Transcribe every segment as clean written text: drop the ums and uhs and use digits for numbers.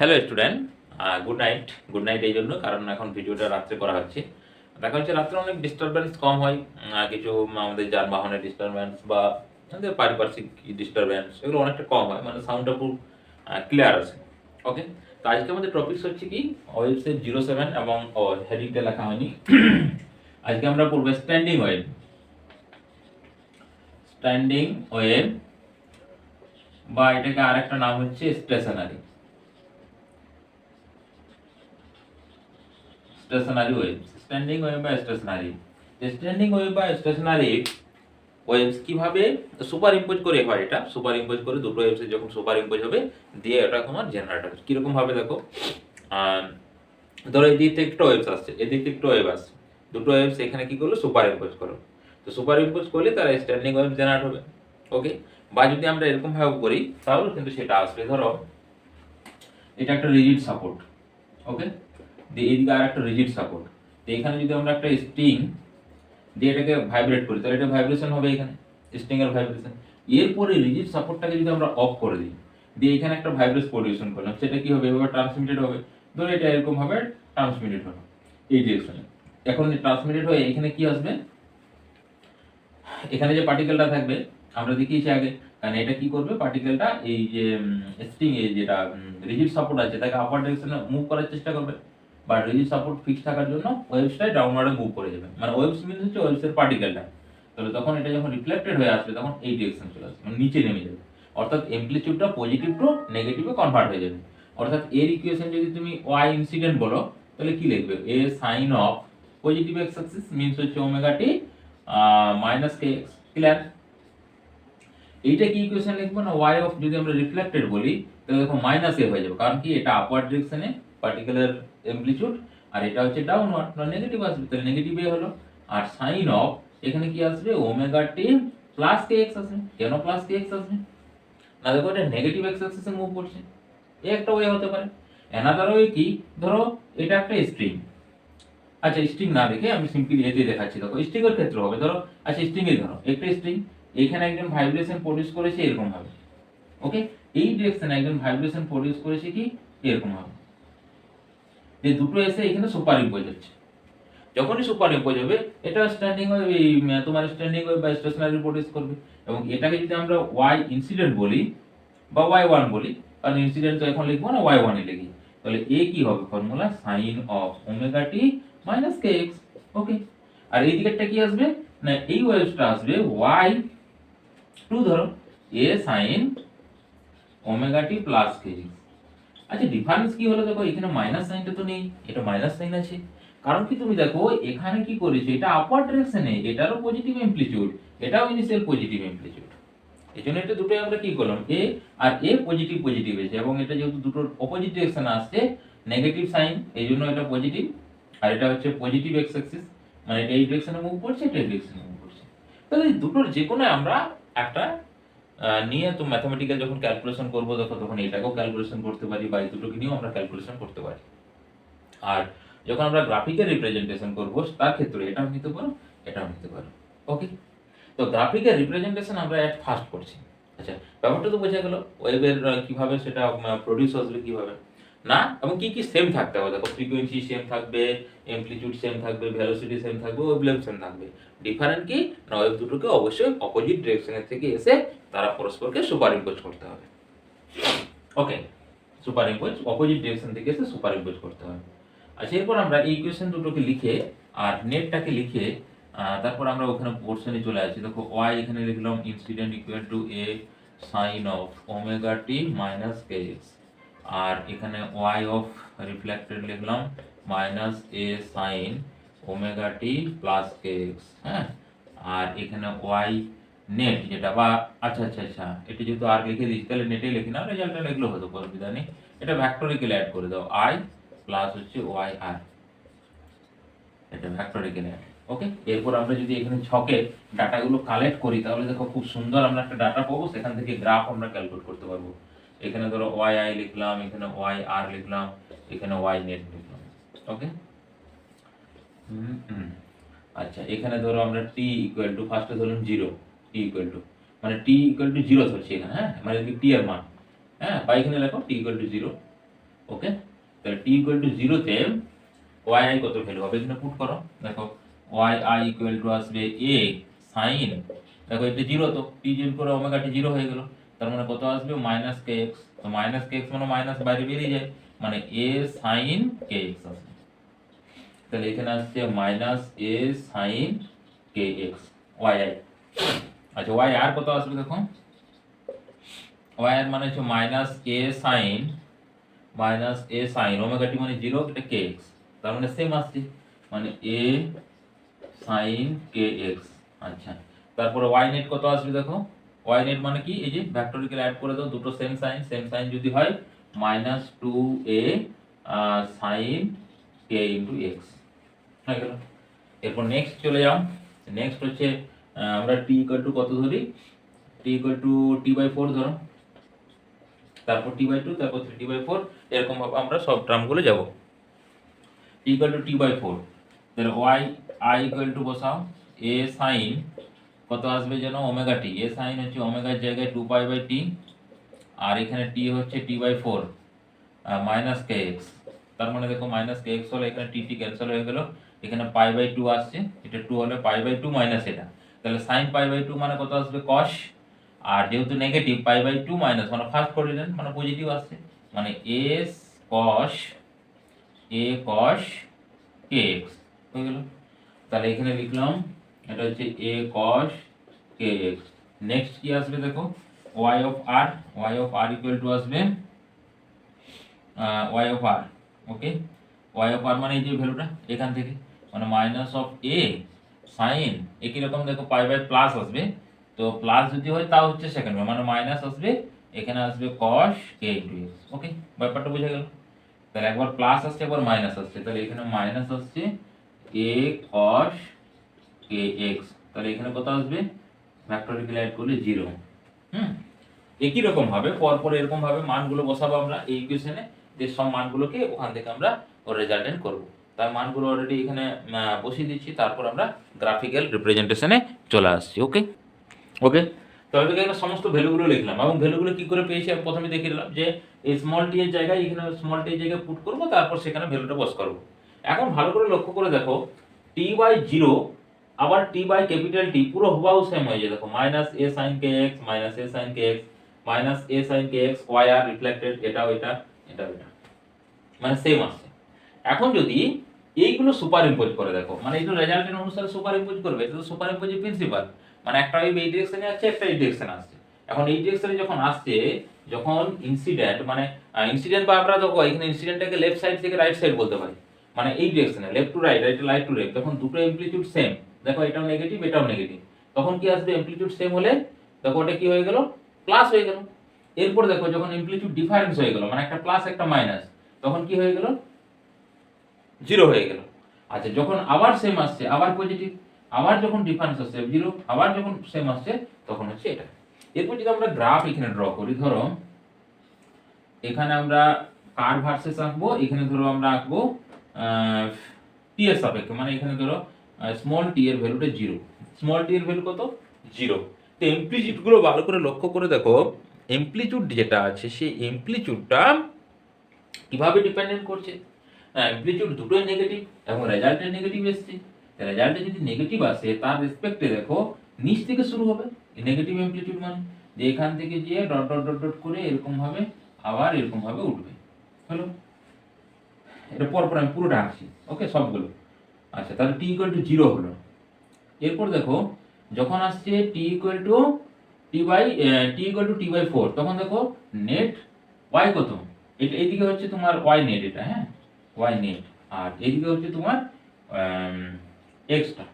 Hello student, good night এই জন্য কারণ এখন ভিডিওটা রাত্রে করা হচ্ছে। দেখা হচ্ছে রাত্রে অনেক ডিস্টারবেন্স কম হয়, কিছু আমাদের যানবাহনের ডিস্টারবেন্স বা আমাদের পারিপার্শ্বিক ডিস্টারবেন্স এগুলো অনেকটা কম হয়, মানে সাউন্ডটা খুব ক্লিয়ার আছে। ওকে, তো আজকে আমাদের টপিকস হচ্ছে কি ওয়েবসাইট 07 এবং হেডিংটা লেখা হয়নি। আজকে আমরা পড়বো স্ট্যান্ডিং ওয়েভ বা এটাকে আরেকটা নাম হচ্ছে স্টেশনারি ওয়েভ। স্ট্যান্ডিং ওয়েভ বা স্টেশনারি, স্ট্যান্ডিং ওয়েভ বা স্টেশনারি ওয়েভস কিভাবে সুপার ইম্পোজ করে হয়, এটা সুপার ইম্পোজ করে দুটো ওয়েভস যখন সুপার ইম্পোজ হবে দিয়ে এটা তোমার জেনারেট হবে। কিরকম ভাবে দেখো, ধরো এই দিক থেকে একটা ওয়েভস আসছে, এদিক থেকে একটা ওয়েভ আসছে, দুটো ওয়েভস এখানে কি করলো সুপার ইম্পোজ করো। তো সুপার ইম্পোজ করলে তারা স্ট্যান্ডিং ওয়েভ জেনারেট হবে। ওকে, বা যদি আমরা এরকম ভাবে করি তাহলে কিন্তু সেটা আসবে। ধরো এটা একটা রিজিড সাপোর্ট, ওকে, দিয়ে এইদিকে আর একটা রিজিড সাপোর্ট। তো এখানে যদি আমরা একটা স্ট্রিং দিয়ে এটাকে ভাইব্রেট করি তাহলে এটা ভাইব্রেশন হবে, এখানে স্ট্রিং এর ভাইব্রেশন। এরপরে রিজিড সাপোর্টটাকে যদি আমরা অফ করে দিই, দিয়ে এখানে একটা ভাইব্রেশন প্রডিউশন করলাম, সেটা কি হবে, এভাবে ট্রান্সমিটেড হবে। ধরো এটা এরকম ভাবে ট্রান্সমিটেড হলো এই ডিরেকশনে। এখন ট্রান্সমিটেড হয়ে এখানে কি আসবে, এখানে যে পার্টিকেলটা থাকবে আমরা দেখিয়েছি আগে, কারণ এটা কি করবে, পার্টিকেলটা এই যে স্ট্রিং এ যেটা রিজিড সাপোর্ট আছে তাকে আপার ডাইরেকশনে মুভ করার চেষ্টা করবে, বা রিজিড সাপোর্ট ফিক্স থাকার জন্য ওয়েভসটা ডাউনওয়ার্ডে মুভ করে যাবে। মানে ওয়েভস মিন্স হচ্ছে ওয়েভস এর পার্টিকেলটা। তাহলে তখন এটা যখন রিফ্লেক্টেড হয়ে আসবে তখন এই ডিরেকশন চলে আসবে, মানে নিচে নেমে যাবে। অর্থাৎ অ্যামপ্লিটিউডটা পজিটিভ টু নেগেটিভে কনভার্ট হয়ে যাবে। অর্থাৎ এর ইকুয়েশন যদি তুমি ওয়াই ইনসিডেন্ট বলো তাহলে কি লিখবে, a sine of positive x axis means হচ্ছে omega t minus k x. Clear? এইটা কি ইকুয়েশন লিখবো না, y অফ যদি আমরা রিফ্লেক্টেড বলি তাহলে দেখো মাইনাস এ হয়ে যাবে, কারণ কি এটা আপওয়ার্ড ডিরেকশনে পার্টিকুলার অ্যামপ্লিটিউড, আর এটা হচ্ছে ডাউনওয়ার্ড, না নেগেটিভ আসবে, তাহলে নেগেটিভ এ হলো। আর সাইন অফ এখানে কি আসবে, omega t plus k x আসবে। কেন প্লাস কে এক্স আসবে, না দেখো এটা নেগেটিভ এক্স অ্যাক্সিসে মুভ করছে, এই একটা ওয়ে হতে পারে। অ্যানাদার ওয়ে কি, ধরো এটা একটা স্ট্রিং, আচ্ছা স্ট্রিং না দেখে আমি সিম্পলি এতে দেখাচ্ছি। দেখো স্ট্রিং এর ক্ষেত্রে হবে, ধরো আচ্ছা স্ট্রিং এ ধরো একটা স্ট্রিং, এখানে একজন ভাইব্রেশন প্রডিউস করেছে এরকম ভাবে, ওকে, এই ডিরেকশনে একজন ভাইব্রেশন প্রডিউস করেছে কি এরকম ভাবে, এই দুটো এসে এখানে সুপার ইম্পোজ হচ্ছে। যখনই সুপার ইম্পোজ হবে এটা স্ট্যান্ডিং ওয়েভ, এই তোমার স্ট্যান্ডিং ওয়েভ বা স্টেশনারি প্রডিউস করবে। এবং এটাকে যদি আমরা ওয়াই ইনসিডেন্ট বলি বা ওয়াই ওয়ান বলি, কারণ ইনসিডেন্ট তো এখন লিখবো না, ওয়াই ওয়ান এ লিখি, তাহলে এ কি হবে, formula sine of omega t minus k x. Okay, আর এই দিকেরটা কি আসবে, না এই ওয়েভটা আসবে ওয়াই টু, ধরো এ sine omega t plus k x. আচ্ছা ডিফারেন্স কি হলো, দেখো এখানে মাইনাস সাইনটা তো নেই, এটা মাইনাস সাইন আছে। কারণ কি তুমি দেখো এখানে কি করেছে, এটা আপওয়ার্ড ডাইরেকশনে, এটারও পজিটিভ অ্যামপ্লিটিউড, এটাও ইনিশিয়াল পজিটিভ অ্যামপ্লিটিউড। এজন্য এটা দুটোই আমরা কি করলাম, এ আর এ পজিটিভ পজিটিভ আছে, এবং এটা যেহেতু দুটোর অপোজিট ডাইরেকশনে আসছে নেগেটিভ সাইন, এই জন্য এটা পজিটিভ। আর এটা হচ্ছে পজিটিভ এক্স অ্যাক্সিস, মানে এটা এই ডাইরেকশনে মুভ করছে, এটা এই ডাইরেকশনে মুভ করছে। তাহলে এই দুটোর যে কোনো আমরা একটা নিয়ে তো ম্যাথমেটিক্যাল যখন ক্যালকুলেশন করবো দেখো তখন এটাকেও ক্যালকুলেশন করতে পারি, বা এই দুটোকে নিয়েও আমরা ক্যালকুলেশন করতে পারি। আর যখন আমরা গ্রাফিক্যাল রিপ্রেজেন্টেশন করবো তার ক্ষেত্রে এটাও নিতে পারো, এটাও নিতে পারো। ওকে, তো গ্রাফিক্যাল রিপ্রেজেন্টেশন আমরা এট ফার্স্ট করছি। আচ্ছা ব্যাপারটা তো বোঝা গেল, ওয়েবের কিভাবে সেটা প্রডিউস আসবে কিভাবে না, এবং কি কি সেম থাকতে হবে। দেখো ফ্রিকোয়েন্সি সেম থাকবে, অ্যামপ্লিটিউড সেম থাকবে, ভেলোসিটি সেম থাকবে, ওয়েভলেন্থ সেম থাকবে। ডিফারেন্ট কি না, ওয়েভ দুটোকে অবশ্যই অপোজিট ডিরেকশনের থেকে এসে তারা পরস্পরকে সুপার ইম্পোজ করতে হবে। ওকে, সুপার ইম্পোজ অপোজিট ডিরেকশন থেকে এসে সুপার ইম্পোজ করতে হবে। আচ্ছা এরপর আমরা এই ইকুয়েশন দুটোকে লিখে আর নেটটাকে লিখে তারপর আমরা ওখানে পোর্শনে চলে আসি। দেখো ওয়াই এখানে লিখলাম incident equal to a sine of omega t minus k x, আর এখানে ওয়াই অফ রিফ্লেক্টেড লিখলাম মাইনাস এ sine omega t plus k x. হ্যাঁ, আর এখানে ওয়াই নেট যেটা, বা আচ্ছা আচ্ছা আচ্ছা এটা যেহেতু আর লিখে দিচ্ছি তাহলে নেটেই লিখি না, রেজাল্টটা লিখলেও হতো, কোনো অসুবিধা নেই। এটা ভ্যাক্টরিক্যাল অ্যাড করে দাও, আই প্লাস হচ্ছে ওয়াই আর, এটা ভ্যাক্টরিক্যাল অ্যাড। ওকে, এরপর আমরা যদি এখানে ছকে ডাটাগুলো কালেক্ট করি তাহলে দেখো খুব সুন্দর আমরা একটা ডাটা পাবো, সেখান থেকে গ্রাফ আমরা ক্যালকুলেট করতে পারবো। এখানে ধরো ওয়াই আই লিখলাম, এখানে ওয়াই আর লিখলাম, এখানে ওয়াই নেট লিখলাম। ওকে, আচ্ছা এখানে ধরো আমরা টি ইকুয়াল টু ফার্স্টে ধরুন 0, টি ইকুয়াল টু মানে টি ইকুয়াল টু 0 ধরছি এখানে, হ্যাঁ মানে টি এর মান, হ্যাঁ বা এখানে লেখো টি ইকুয়াল টু 0, ওকে, তাহলে টি ইকুয়াল টু জিরোতে ওয়াই আই কত ভ্যালু হবে এখানে পুট করো। দেখো ওয়াই আই ইকুয়াল টু আসবে এ সাইন, দেখো এটা জিরো, তো টি জিরো করে ওমেগা টি জিরো হয়ে গেল, তার মানে কত আসবে মাইনাস কে এক্স। তো মাইনাস কে এক্স মানে মাইনাস বাইরে বেরিয়ে যায়, মানে এ সাইন কে এক্স আসবে। তাহলে এখানে আসছে minus A sine k x y i. আচ্ছা ওয়াই আর কত আসবে দেখো, ওয়াই আর মানে হচ্ছে মাইনাস এ সাইন ওমেগা টি মানে জিরো, এটা কে এক্স, তার মানে সেম আসছে, মানে এ সাইন কে এক্স। আচ্ছা তারপরে ওয়াই নেট কত আসবে দেখো, ওয়াই নেট মানে কি, এই যে ভেক্টরিক্যাল অ্যাড করে দাও, দুটো সেম সাইন যদি হয় minus two a sine K into x হয়ে গেল। এরপর নেক্সট চলে যাও, নেক্সট হচ্ছে আমরা টি ইকুয়াল টু কত ধরি, t equal to t by four ধরো, তারপর টি বাই টু, তারপর টি বাই ফোর, এরকম ভাবে আমরা সব টার্মগুলো যাব। T equal to t by four, তাহলে ওয়াই আই ইকুয়াল টু বসাও এ সাইন কত আসবে যেন ওমেগা টি, এ সাইন হচ্ছে ওমেগার জায়গায় টু পাই বাই টি, আর এখানে টি হচ্ছে t by four minus k x, তার মানে দেখো মাইনাস কে এক্স হলে এখানে টি টি ক্যান্সেল হয়ে গেল, এখানে পাই বাই টু আসছে, এটা টু হলে পাই বাই টু মাইনাস এটা, তাহলে সাইন পাই বাই টু মানে কত আসবে কস, আর যেহেতু negative pi by two minus মানে ফার্স্ট কোঅর্ডিনেট মানে পজিটিভ আসছে, মানে এস কস কে এক্স হয়ে গেল। তাহলে এখানে লিখলাম এটা হচ্ছে এ কস কে এক্স। নেক্সট কি আসবে দেখো, y of r equal to আসবে y of r, okay, y of r মানে এই যে ভ্যালুটা এখান থেকে, মানে মাইনাস অফ এ সাইন, একই রকম দেখো পাই বাই প্লাস আসবে, তো প্লাস যদি হয় তাও হচ্ছে সেকেন্ড মানে মাইনাস আসবে, এখানে আসবে কস কে ইন্টু এক্স। ওকে, ব্যাপারটা বুঝে গেল। তাহলে একবার প্লাস আসছে একবার মাইনাস আসছে, তাহলে এখানে মাইনাস আসছে এ কস কে এক্স, তাহলে এখানে কত আসবে ভেক্টরিক্যাল অ্যাড করলে জিরো। একই রকম ভাবে পরপর এরকম ভাবে মানগুলো বসাবো আমরা এই ইকুয়েশনে, যে সব মানগুলোকে ওখান থেকে আমরা ওর রেজাল্টেন্ট করব। তার মানগুলো অলরেডি এখানে বসিয়ে দিচ্ছি, তারপর আমরা গ্রাফিক্যাল রিপ্রেজেন্টেশনে চলে আসছি। ওকে ওকে, তাহলে এখানে সমস্ত ভ্যালুগুলো লিখলাম, এবং ভ্যালুগুলো কি করে পেয়েছি আমি প্রথমে দেখিয়ে দিলাম, যে এই স্মল টি এর জায়গায় এখানে স্মল টি এর জায়গায় পুট করব, তারপর সেখানে ভ্যালুটা বস করব। এখন ভালো করে লক্ষ্য করে দেখো, টি বাই জিরো আবার টি বাই ক্যাপিটাল টি পুরো হুবাহু সেম হয়ে যায়, দেখো মাইনাস এ সাইন কে এক্স মাইনাস এ সাইন কে এক্স মাইনাস এ সাইন কে এক্স ওয়াই আর রিফ্লেক্টেড, এটাও এটা এটাও এটা মানে সেম আসছে। এখন যদি এইগুলো সুপার ইম্পোজ করে দেখো, মানে এটা রেজাল্টের অনুসারে সুপার ইম্পোজ করবে, এটা তো সুপার ইম্পোজের প্রিন্সিপাল, মানে একটা এই ডিরেকশনে আসছে একটা এই ডিরেকশনে আসছে। এখন এই ডিরেকশনে যখন আসছে, যখন ইনসিডেন্ট মানে ইনসিডেন্ট বা আমরা দেখো এখানে ইনসিডেন্টটাকে লেফট সাইড থেকে রাইট সাইড বলতে পারি, মানে এই ডিরেকশনে left to right right right to left, তখন দুটো অ্যামপ্লিটিউড সেম, দেখো এটাও নেগেটিভ এটাও নেগেটিভ, তখন কি আসবে অ্যামপ্লিটিউড সেম হলে দেখো ওটা কি হয়ে গেল প্লাস হয়ে গেল। এরপর দেখো যখন অ্যামপ্লিটিউড ডিফারেন্স হয়ে গেল, মানে একটা প্লাস একটা মাইনাস, তখন কি হয়ে গেল জিরো হয়ে গেল। আচ্ছা যখন আবার সেম আসছে আবার পজিটিভ, আবার যখন ডিফারেন্স আসছে জিরো, আবার যখন সেম আসছে তখন হচ্ছে এটা। এরপর যদি আমরা গ্রাফ এখানে ড্র করি, ধরো এখানে আমরা কার ভার্সেস আঁকবো, এখানে ধরো আমরা আঁকবো টি এর সাপেক্ষে, মানে এখানে ধরো স্মল টি এর ভ্যালুটা জিরো, স্মল টি এর ভ্যালু কত জিরো। তো এমপ্লিটিউড গুলো ভালো করে লক্ষ্য করে দেখো, এমপ্লিটিউড যেটা আছে সেই এমপ্লিটিউডটা কিভাবে ডিপেন্ডেন্ট করছে, অ্যামপ্লিটিউড দুটোই নেগেটিভ এবং রেজাল্টের নেগেটিভ এসছে। রেজাল্টে যদি নেগেটিভ আসে তার রেসপেক্টে দেখো নিচ থেকে শুরু হবে নেগেটিভ অ্যামপ্লিটিউড, মানে যে এখান থেকে গিয়ে ডট ডট ডট ডট করে এরকম ভাবে আবার এরকম ভাবে উঠবে। হলো, এটা পরপর আমি পুরোটা আঁকছি, ওকে সবগুলো। আচ্ছা তাহলে টি ইকুয়াল টু জিরো হলো। এরপর দেখো যখন আসছে t equal to t by four, তখন দেখো নেট ওয়াই কত, এটা এইদিকে হচ্ছে তোমার ওয়াই নেট, এটা হ্যাঁ ওয়াই নেট, আর এইদিকে হচ্ছে তোমার এক্সটা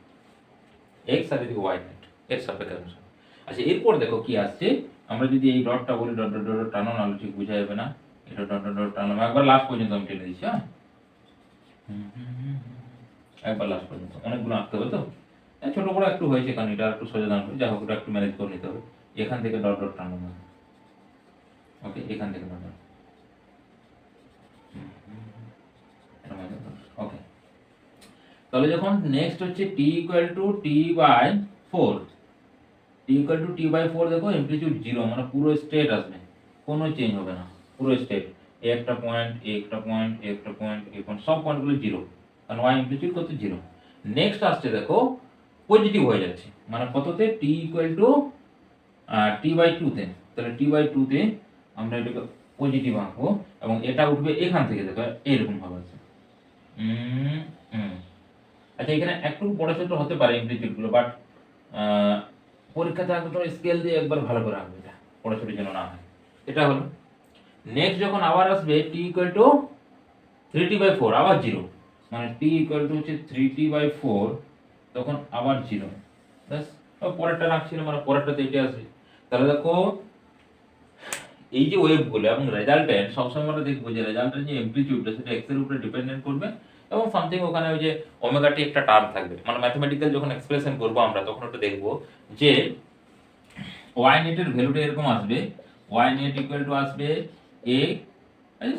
এক্স, আর এদিকে ওয়াই নেট এর সাপেক্ষে অনুসারে। আচ্ছা এরপর দেখো কি আসছে, আমরা যদি এই ডটটা বলি ডট ডট ডট টানো, নাহলে ঠিক বোঝা যাবে না, এটা ডট ডট ডট টানলাম একবার লাস্ট পর্যন্ত আমি টেনে দিচ্ছি, হ্যাঁ একবার লাস্ট পর্যন্ত, অনেকগুলো আঁকতে হবে তো ছোট বড় একটু হয়েছে, কারণ এটা একটু সোজা দান করে, যাই হোক ওটা একটু ম্যানেজ করে নিতে হবে। এখান থেকে ডট ডট টানলাম, ওকে এখান থেকে ডট ডট, ওকে। তাহলে যখন নেক্সট হচ্ছে t equal to t by four, t equal to t by four দেখো অ্যামপ্লিটিউড জিরো, মানে পুরো স্ট্রেট আসবে, কোনো চেঞ্জ হবে না পুরো স্ট্রেট, একটা পয়েন্ট, একটা পয়েন্ট, একটা পয়েন্ট, এই পয়েন্ট, সব পয়েন্টগুলো জিরো, কারণ ওয়াই ইমপ্লিচিউট কত জিরো। নেক্সট আসছে দেখো পজিটিভ হয়ে যাচ্ছে, মানে কততে, টি ইকুয়াল টু টি বাই টুতে, তাহলে টি বাই টুতে আমরা এটাকে পজিটিভ আঁকবো এবং এটা উঠবে এখান থেকে, দেখো এইরকম ভাবে আছে। আচ্ছা এখানে একটু বড় ছোট হতে পারে ইমপ্লিচিউড গুলো, বাট পরীক্ষাতে আঁকবে তোমার স্কেল দিয়ে একবার ভালো করে আঁকবে, এটা বড় ছোট যেন না হয়। এটা হলো নেক্সট, যখন আবার আসবে টি ইকুয়াল টু 3t/4 আবার জিরো, মানে টি ইকুয়াল টু হচ্ছে 3t/4, তখন আবার জিরো, ব্যাস। পরেরটা রাখছিল, মানে পরেরটাতে এটা আসবে। তাহলে দেখো এই যে ওয়েভগুলো এবং রেজাল্টেন্ট, সবসময় আমরা দেখবো যে রেজাল্টেন্ট যে অ্যামপ্লিটিউডটা সেটা এক্স এর উপরে ডিপেন্ডেন্ট করবে এবং সামথিং ওখানে ওই যে ওমেগা টি একটা টার্ম থাকবে, মানে ম্যাথমেটিক্যাল যখন এক্সপ্রেশন করব আমরা তখন ওটা দেখবো যে ওয়াই নেটের ভ্যালুটা এরকম আসবে, ওয়াই নেট ইকুয়াল টু আসবে এ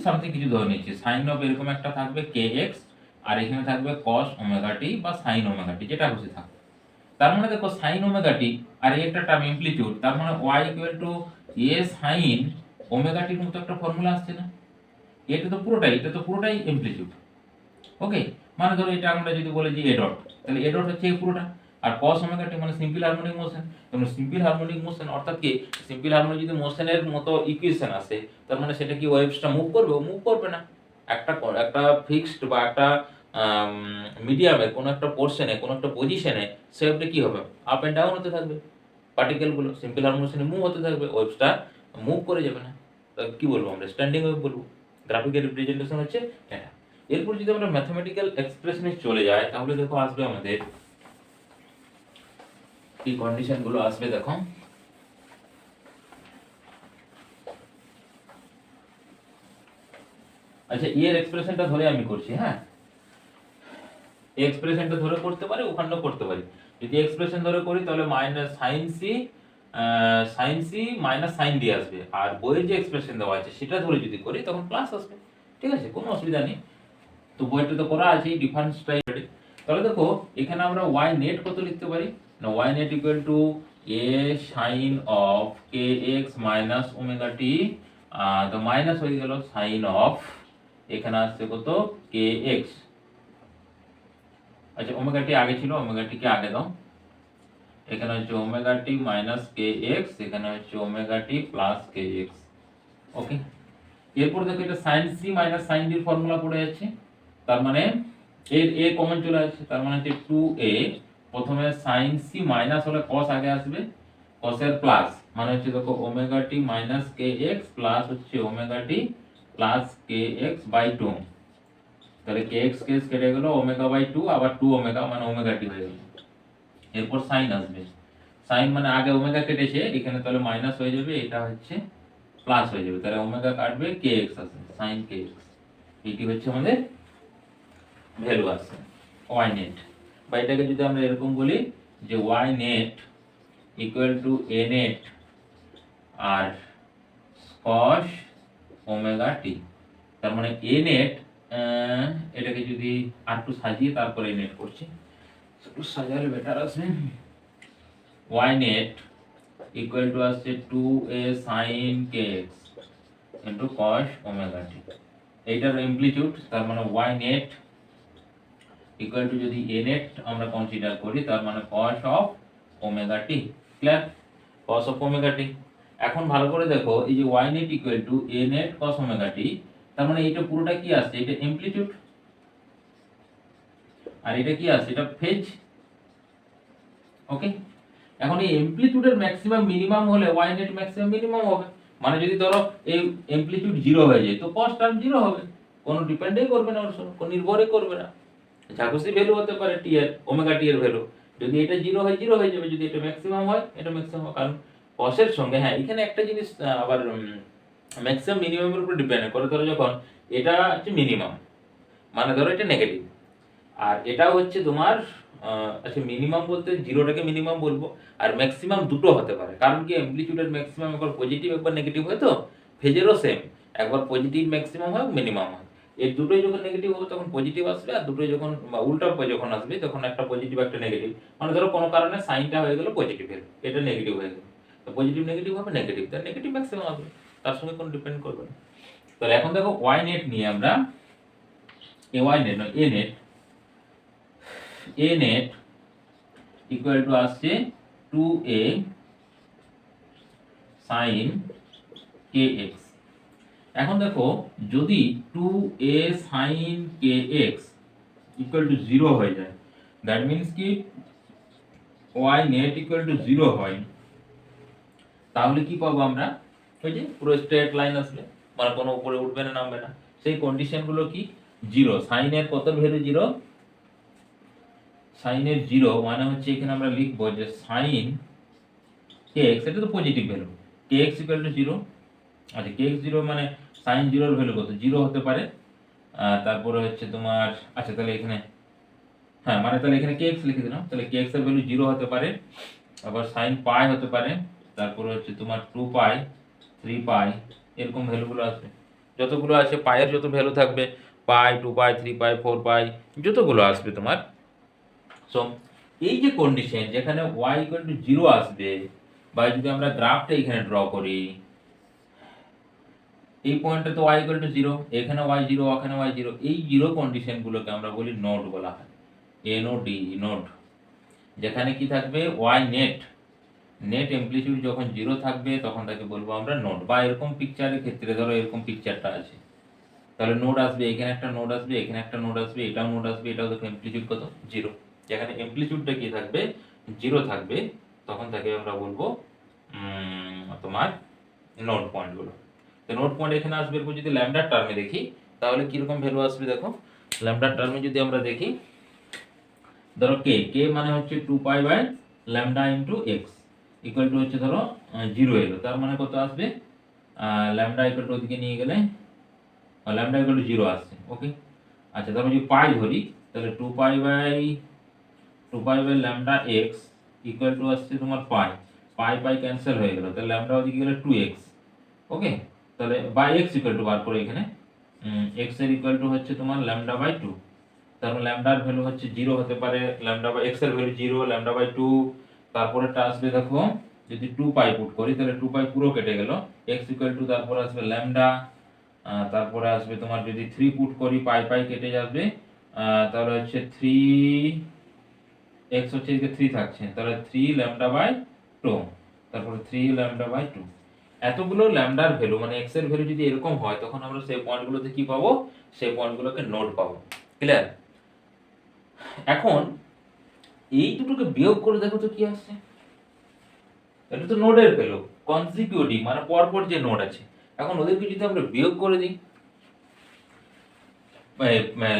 সামথিং কিছু ধরে নিচ্ছি, সাইন অফ এরকম একটা থাকবে কে এক্স, আর এখানে থাকবে কস ওমেগা টি বা সাইন ওমেগা টি, যেটা খুশি থাকবে। তার মানে দেখো সাইন ওমেগা টি আর এই একটা টার্ম অ্যামপ্লিটিউড, তার মানে y equal to a sine omega টির মতো একটা ফর্মুলা আসছে না? এটা তো পুরোটাই অ্যামপ্লিটিউড। ওকে, মানে ধরো এটা আমরা যদি বলি যে a ডট, তাহলে a ডট হচ্ছে এই পুরোটা, আর cos ওমেগা টি মানে সিম্পল হারমোনিক মোশন। মানে সিম্পল হারমোনিক মোশন অর্থাৎ কি, সিম্পল হারমোনিক যদি মোশনের মতো ইকুয়েশন আসে, তার মানে সেটা কি ওয়েভসটা মুভ করবে? মুভ করবে না। একটা ফিক্সড বা একটা মিডিয়ামের কোনো একটা পোর্শনে, কোনো একটা পজিশনে সেটা কি হবে? আপ এন্ড ডাউন হতে থাকবে, পার্টিকেলগুলো সিম্পল হারমোনিশনে মুভ হতে থাকবে, ওয়েভসটা মুভ করে যাবে না। তো কি বলবো আমরা? স্ট্যান্ডিং ওয়েভ বলবো। গ্রাফিক্যাল রিপ্রেজেন্টেশন হচ্ছে এটা। এরপর যদি আমরা ম্যাথমেটিক্যাল এক্সপ্রেশনে চলে যাই, তাহলে দেখো আসবে আমাদের কি কন্ডিশন গুলো আসবে, দেখো আচ্ছা এর এক্সপ্রেশনটা ধরে আমি করছি, হ্যাঁ এই এক্সপ্রেশনটা ধরে করতে পারি, ওখানেও করতে পারি। যদি এক্সপ্রেশন ধরে করি তাহলে minus sine C minus sine D আসবে, আর বইয়ের যে এক্সপ্রেশন দেওয়া আছে সেটা ধরে যদি করি তখন প্লাস আসবে। ঠিক আছে, কোনো অসুবিধা নেই। তো বইটা তো করা আছে, ডিফারেন্সটাই। তাহলে দেখো এখানে আমরা y নেট কত লিখতে পারি না, y net equal to a sin of kx minus omega t, তো মাইনাস হয়ে গেল sin অফ, এখানে আসছে কত kx। আচ্ছা ওমেগা টি আগে ছিল, ওমেগা টি কে আগে দাও, এখানে হচ্ছে ওমেগা টি মাইনাস kx, এখানে হচ্ছে ওমেগা টি প্লাস kx। ওকে, এরপর দেখো এটা sin c minus sin d এর ফর্মুলা পড়ে যাচ্ছে, তার মানে এর a কমন চলে আসছে, তার মানে হচ্ছে 2a, প্রথমে sin c মাইনাস হলে cos আগে আসবে, cos এর প্লাস মানে হচ্ছে দেখো omega t minus kx plus হচ্ছে omega t plus kx by 2, তাহলে kx কেটে গেল, ওমেগা বাই 2, আবার 2 ওমেগা মানে ওমেগা টি হয়ে গেল। এরপর sin আসবে, sin মানে আগে ওমেগা কেটেছে এখানে, তাহলে মাইনাস হয়ে যাবে, এটা হচ্ছে প্লাস হয়ে যাবে, তাহলে ওমেগা কাটবে, kx আসবে, sin kx। এটি হচ্ছে আমাদের ভ্যালু আসছে y নেট। বা এটাকে যদি আমরা এরকম বলি যে y net equal to a net আর cos ওমেগা টি, তার মানে a নেট, এটাকে যদি আর একটু সাজিয়ে তারপরে নেট করছি, একটু সাজালে বেটার আসবে। y নেট ইকুয়াল টু আসছে 2a sin kx into cos omega t, এইটার অ্যামপ্লিটিউড, তার মানে y নেট ইকুয়াল টু যদি a নেট আমরা কনসিডার করি, তার মানে cos of omega t. Clear? cos of omega t. এখন ভালো করে দেখো এই যে y net equal to a net cos omega t, তার মানে এটা পুরোটা কি আসছে? এটা অ্যামপ্লিটিউড, আর এটা কি আসছে? এটা ফেজ। ওকে, এখন এই অ্যামপ্লিটিউডের ম্যাক্সিমাম মিনিমাম হলে y নেট ম্যাক্সিমাম মিনিমাম হবে, মানে যদি ধরো এই অ্যামপ্লিটিউড 0 হয়ে যায় তো cos টার্ম 0 হবে, কোনো ডিপেন্ডই করবে না ওর উপর, কোনো নির্ভরই করবে না। যা ভ্যালু হতে পারে টি এর, ওমেগা টি এর ভ্যালু, যদি এটা 0 হয় 0 হয়ে যাবে, যদি এটা ম্যাক্সিমাম হয় এটা ম্যাক্সিমাম হবে, কারণ cos এর সঙ্গে, হ্যাঁ এখানে একটা জিনিস আবার ম্যাক্সিমাম মিনিমামের উপর ডিপেন্ড করে। ধরো যখন এটা হচ্ছে মিনিমাম, মানে ধরো এটা নেগেটিভ, আর এটা হচ্ছে তোমার আচ্ছা মিনিমাম বলতে জিরোটাকে মিনিমাম বলবো, আর ম্যাক্সিমাম দুটো হতে পারে, কারণ কি অ্যামপ্লিটিউডের ম্যাক্সিমাম একবার পজিটিভ একবার নেগেটিভ হয়, তো ফেজেরও সেম, একবার পজিটিভ ম্যাক্সিমাম হয় মিনিমাম হয়, এই দুটোই যখন নেগেটিভ হবে তখন পজিটিভ আসবে, আর দুটোই যখন উল্টা যখন আসবে তখন একটা পজিটিভ একটা নেগেটিভ, মানে ধরো কোনো কারণে সাইনটা হয়ে গেল পজিটিভ, এটা নেগেটিভ হয়ে গেল, তো পজিটিভ নেগেটিভ হবে নেগেটিভ, তার নেগেটিভ ম্যাক্সিমাম আসবে, তার সঙ্গে কোনো ডিপেন্ড করবে না। তাহলে এখন দেখো ওয়াই নেট নিয়ে আমরা ওয়াই নেট নয় এ নেট ইকুয়াল টু আসছে 2a sin kx। এখন দেখো যদি 2a sin kx equal to 0 হয়ে যায়, দ্যাট মিন্স কি y নেট ইকুয়াল টু 0 হয়, তাহলে কি পাবো আমরা? ওই যে পুরো স্ট্রেট লাইন আসবে, মানে কোনো উপরে উঠবে না নামবে না। সেই কন্ডিশন গুলো কি? 0। সাইন এর কত ভ্যালু 0? সাইন এর 0 মানে হচ্ছে এখানে আমরা লিখবো যে সাইন kx, এটা তো positive value, kx equal to 0। আচ্ছা kx 0 মানে সাইন 0 এর ভ্যালু কত? 0 হতে পারে। তারপরে হচ্ছে তোমার, আচ্ছা তাহলে এখানে হ্যাঁ মানে তাহলে এখানে kx লিখে দিলাম, তাহলে kx এর ভ্যালু 0 হতে পারে, আবার sin পাই হতে পারে, তারপরে হচ্ছে তোমার 2 পাই 3 পাই, এরকম ভ্যালুগুলো আসবে। যতগুলো আছে পাইয়ের যত ভ্যালু থাকবে, পাই 2 পাই 3 পাই 4 পাই যতগুলো আসবে তোমার। সো এই যে কন্ডিশন যেখানে y ইকুয়াল টু 0 আসবে, বা যদি আমরা গ্রাফটা এখানে ড্র করি, এই পয়েন্টে তো y ইকুয়াল টু 0, এখানে y 0, ওখানে y 0, এই 0 কন্ডিশন গুলোকে আমরা বলি নোড বলা হয়, NOD নোড। যেখানে কি থাকবে? y নেট অ্যামপ্লিটিউড যখন 0 থাকবে তখন তাকে বলবো আমরা নোড। বা এরকম পিকচারের ক্ষেত্রে ধরো এরকম পিকচারটা আছে, তাহলে নোড আসবে, এখানে একটা নোড আসবে, এখানে একটা নোড আসবে, এটাও নোড আসবে, এটাও দেখো অ্যামপ্লিটিউড কত? 0। যেখানে অ্যামপ্লিটিউডটা কি থাকবে? 0 থাকবে, তখন তাকে আমরা বলবো তোমার নোড পয়েন্টগুলো। তো নোড পয়েন্ট এখানে আসবে। এরপর যদি ল্যামডার টার্মে দেখি তাহলে কিরকম ভ্যালু আসবে দেখো। ল্যামডার টার্মে যদি আমরা দেখি, ধরো কে মানে হচ্ছে 2 pi by lambda into x equal to হচ্ছে ধরো 0 এলো, তার মানে কত আসবে? ল্যামডা ইকুয়াল টু ওদিকে নিয়ে গেলে ল্যামডা ইকুয়াল টু 0 আসছে। ওকে, আচ্ছা তারপর যদি পাই ধরি তাহলে 2 pi by lambda x equal to আসছে তোমার পাই ক্যান্সেল হয়ে গেল, তাহলে ল্যামডা ওদিকে গেলে 2x। ওকে, তাহলে বাই এক্স ইকুয়াল টু বার করে এখানে এক্স এর ইকুয়াল টু হচ্ছে তোমার ল্যামডা বাই 2, তারপর ল্যামডার ভ্যালু হচ্ছে 0 হতে পারে, ল্যামডা বাই এক্স এর ভ্যালু 0, ল্যামডা বাই 2। তারপরেটা আসবে দেখো যদি 2 পাই পুট করি তাহলে 2 পাই পুরো কেটে গেল, x ইকুয়াল টু তারপর আসবে ল্যামডা, তারপরে আসবে তোমার যদি 3 পুট করি পাই কেটে যাবে, তাহলে হচ্ছে 3 x হচ্ছে এদিকে 3 থাকছে, তাহলে 3 ল্যামডা বাই 2, তারপরে 3 ল্যামডা বাই 2। এতগুলো ল্যামডার ভ্যালু মানে x এর ভ্যালু যদি এরকম হয় তখন আমরা সেই পয়েন্টগুলোতে কি পাবো? সেই পয়েন্টগুলোকে নোড পাবো। ক্লিয়ার? এখন এই দুটোকে বিয়োগ করে দেখো তো কি আসছে। এটা তো নোডের ভ্যালু, কনসিকিউটিভ মানে পরপর যে নোড আছে। এখন ওদেরকে যদি আমরা বিয়োগ করে দিই,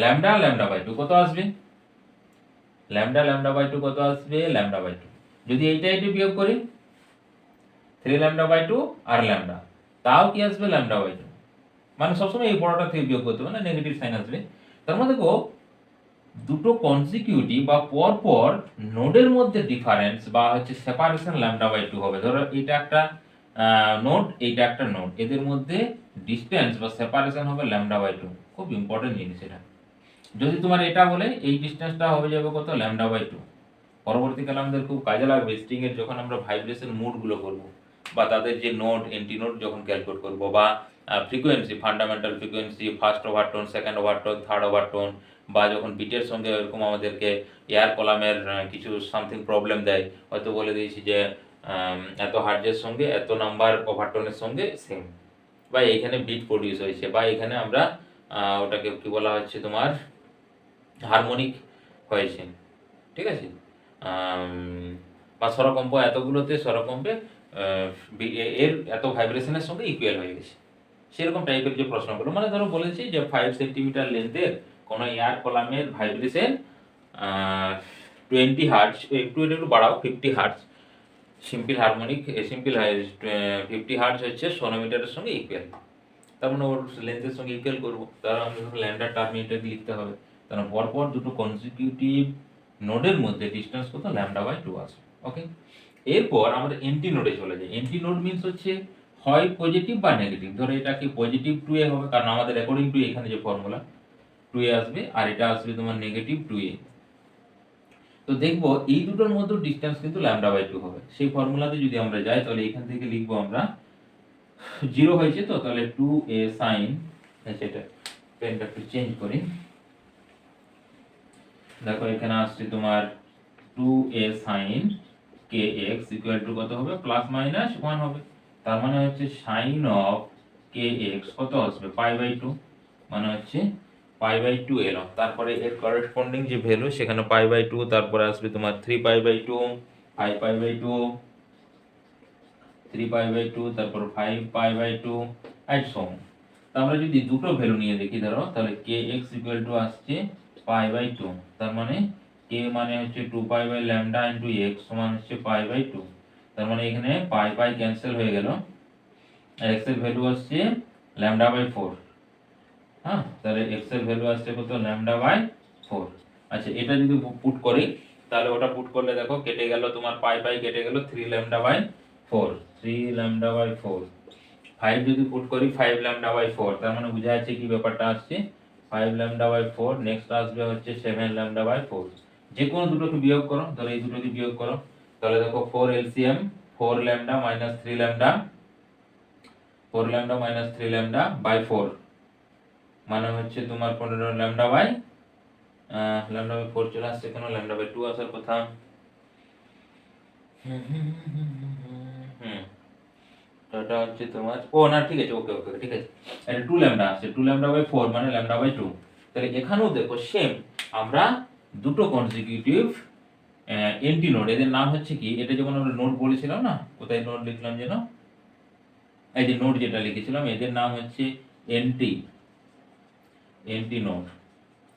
ল্যামডা বাই 2 কত আসবে? ল্যামডা বাই 2 কত আসবে? Lambda by 2। যদি এইটা বিয়োগ করি 3 ল্যামডা বাই 2 আর ল্যামডা, তাও কি আসবে? Lambda by 2। মানে সবসময় এই বড়টা থেকে বিয়োগ করতে হবে না, নেগেটিভ সাইন আসবে। তার মানে দেখো দুটো কনসিকিউটিভ বা পরপর নোডের মধ্যে ডিফারেন্স বা হচ্ছে সেপারেশন ল্যামডা বাই 2 হবে। ধরো এটা একটা নোড, এইটা একটা নোড, এদের মধ্যে ডিসটেন্স বা সেপারেশন হবে ল্যামডা বাই 2। খুব ইম্পর্টেন্ট জিনিস এটা। যদি তোমার এটা বলে এই ডিসটেন্সটা হবে যাবে কত? Lambda by 2। পরবর্তীকালে আমাদের খুব কাজে লাগবে স্ট্রিং এর যখন আমরা ভাইব্রেশন মোড গুলো করব, বা তাদের যে নোড এন্টি নোড যখন ক্যালকুলেট করব, বা frequency, fundamental frequency, first overtone, second overtone, third overtone, বা যখন বিটের সঙ্গে এরকম আমাদেরকে এয়ার কলামের কিছু সামথিং প্রবলেম দেয়, হয়তো বলে দিয়েছি যে এত হার্জের সঙ্গে এত নাম্বার ওভারটোনের সঙ্গে সেম, বা এখানে বিট প্রডিউস হয়েছে, বা এখানে আমরা ওটাকে কি বলা হচ্ছে তোমার হারমোনিক হয়েছে, ঠিক আছে, বা স্বরকম্প এতগুলোতে স্বরকম্পে এর এত ভাইব্রেশনের সঙ্গে ইকুয়াল হয়ে গেছে, সেরকম টাইপের যে প্রশ্নগুলো। মানে ধরো বলেছি যে 5 সেন্টিমিটার লেন্থের কোনো এয়ার কলামের ভাইব্রেশন 20 হার্জ, একটু বাড়াও 50 hertz, simple harmonic simple 50 hertz হচ্ছে সোনোমিটারের সঙ্গে ইকুয়াল। তার মানে ওর লেন্থের সঙ্গে ইকুয়াল করবো, তাহলে আমাদের ল্যামডা টার্ম এটা লিখতে হবে। তাহলে পরপর দুটো কনসিকিউটিভ নোডের মধ্যে ডিসটেন্স কত? ল্যামডা বাই 2 আসবে। ওকে, এরপর আমরা এন্টি নোডে চলে যাই। এন্টি নোড মিন্স হচ্ছে হয় পজিটিভ বা নেগেটিভ। ধরো এটা কি পজিটিভ 2a হবে, কারণ আমাদের অ্যাকর্ডিং টু এখানে যে ফর্মুলা 2a আসবে, আর এটা আসবে তোমার নেগেটিভ 2a। তো দেখবো এই দুটোর মধ্যে ডিসটেন্স কিন্তু ল্যামডা বাই 2 হবে। সেই ফর্মুলাতে যদি আমরা যাই তাহলে এখান থেকে লিখবো আমরা 0 হয়েছে তো, তাহলে 2a sin আচ্ছা, এটা পেনটা একটু চেঞ্জ করি। দেখো এখানে আসছে তোমার 2a sin kx equal to কত হবে, প্লাস মাইনাস 1 হবে। তার মানে হচ্ছে sin অফ kx কত আসবে, পাই বাই 2, মানে হচ্ছে পাই বাই 2 এলো। তারপরে এর করেসপন্ডিং যে ভ্যালু সেখানে পাই বাই 2, তারপরে আসবে তোমার 3 pi by 2, 5 pi by 2, 3 pi by 2, তারপর 5 pi by 2 and so on. তো আমরা যদি দুটো ভ্যালু নিয়ে দেখি ধরো, তাহলে kx ইকুয়াল টু আসছে পাই বাই 2, তার মানে k মানে হচ্ছে 2 pi by lambda into x সমান হচ্ছে পাই বাই 2। তার মানে এখানে পাই পাই ক্যান্সেল হয়ে গেল, আর x এর ভ্যালু আসছে ল্যামডা বাই 4। হ্যাঁ, তাহলে x এর ভ্যালু আসছে কত, ল্যামডা বাই 4। আচ্ছা, এটা যদি পুট করি, তাহলে ওটা পুট করলে দেখো কেটে গেল তোমার পাই পাই কেটে গেল, 3 ল্যামডা বাই 4, 3 ল্যামডা বাই 4। 5 যদি পুট করি 5 ল্যামডা বাই 4, তার মানে বোঝা যাচ্ছে কি ব্যাপারটা আসছে, 5 ল্যামডা বাই 4, নেক্সট আসবে হচ্ছে 7 ল্যামডা বাই 4। যে কোনো দুটোকে বিয়োগ করো, তাহলে এই দুটোকে বিয়োগ করো, তাহলে দেখো 4 LCM, 4 lambda minus 3 lambda, 4 lambda minus 3 lambda by 4, মানে হচ্ছে তোমার 15 ল্যামডা বাই ল্যামডা বাই 4 চলে আসছে, কেন ল্যামডা বাই 2 আসার কথা। এটা হচ্ছে তোমার, ও না ঠিক আছে, ওকে ওকে ঠিক আছে, এটা 2 ল্যামডা আসছে, 2 ল্যামডা বাই 4 মানে ল্যামডা বাই 2। তাহলে এখানেও দেখো সেম, আমরা দুটো কনসিকিউটিভ এন্টি নোড, এদের নাম হচ্ছে কি, এটা যখন আমরা নোড বলেছিলাম না, কোথায় নোড লিখলাম যেন, এই যে নোড যেটা লিখেছিলাম, এদের নাম হচ্ছে এন্টি এন্টি নোড।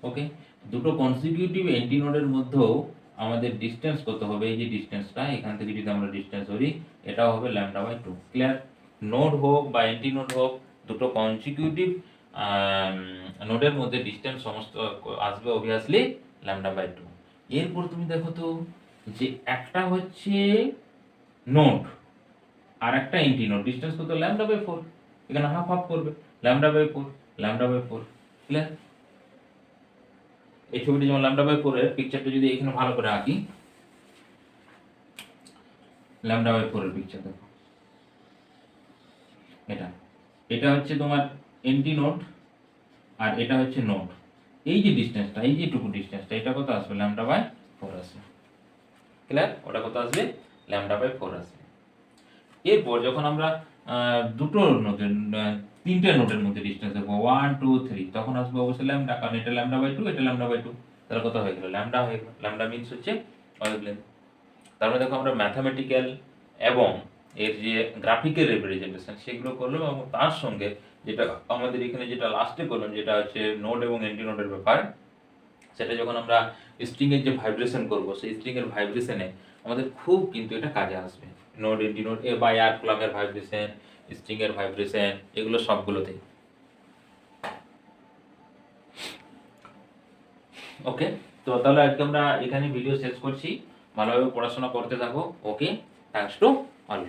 ওকে, দুটো কনসিকিউটিভ এন্টি নোডের মধ্যেও আমাদের ডিসটেন্স কত হবে, এই যে ডিসটেন্সটা এখান থেকে যদি আমরা ডিসটেন্স ধরি, এটা হবে ল্যামডা বাই 2। ক্লিয়ার? নোড হোক বা এন্টি নোড হোক, দুটো কনসিকিউটিভ নোডের মধ্যে ডিসটেন্স সমস্ত আসবে অবভিয়াসলি ল্যামডা বাই 2। এরপর তুমি দেখো তো, যে একটা হচ্ছে নোড আর একটা এন্টি নোড, ডিসটেন্স কত, ল্যামডা বাই 4, এখানে হাফ হাফ করবে, lambda by 4, lambda by 4। Clear? এই ছবিটি যেমন ল্যামডা বাই 4 এর পিকচারটা যদি এখানে ভালো করে আঁকি, ল্যামডা বাই 4 এর পিকচার দেখো, এটা এটা হচ্ছে তোমার এন্টি নোড, আর এটা হচ্ছে নোড। এই যে ডিসটেন্সটা, এই যেটুকু ডিসটেন্সটা, এটা কত আসবে, ল্যামডা বাই 4 আসবে। ক্লিয়ার? ওটা কত আসবে, ল্যামডা বাই 4 আসবে। এরপর যখন আমরা দুটো নোডের, তিনটে নোডের মধ্যে ডিসটেন্স দেখবো 1 2 3, তখন আসবে অবশ্যই ল্যামডা, কারণ এটা ল্যামডা বাই 2, এটা ল্যামডা বাই 2, তাহলে কত হয়ে গেল, ল্যামডা হয়ে গেল। ল্যামডা মিন্স হচ্ছে ওয়েভলেন্থ। তার মানে দেখো আমরা ম্যাথামেটিক্যাল এবং এর যে গ্রাফিক্যাল রিপ্রেজেন্টেশন সেগুলো করলাম, এবং তার সঙ্গে যেটা আমাদের এখানে যেটা লাস্টে করলাম, যেটা হচ্ছে নোড এবং এন্টি নোডের ব্যাপার, সেটা যখন আমরা স্ট্রিং এর যে ভাইব্রেশন করব, সেই স্ট্রিং এর ভাইব্রেশনে আমাদের খুব কিন্তু এটা কাজে আসবে। নোড এন্টি নোড এ বা আর কলামের ভাইব্রেশন, স্ট্রিং এর ভাইব্রেশন, এগুলো সবগুলোতেই। ওকে, তো তাহলে আজকে আমরা এখানে ভিডিও শেষ করছি। ভালোভাবে পড়াশোনা করতে থাকো। ওকে, থ্যাঙ্কস টু অল।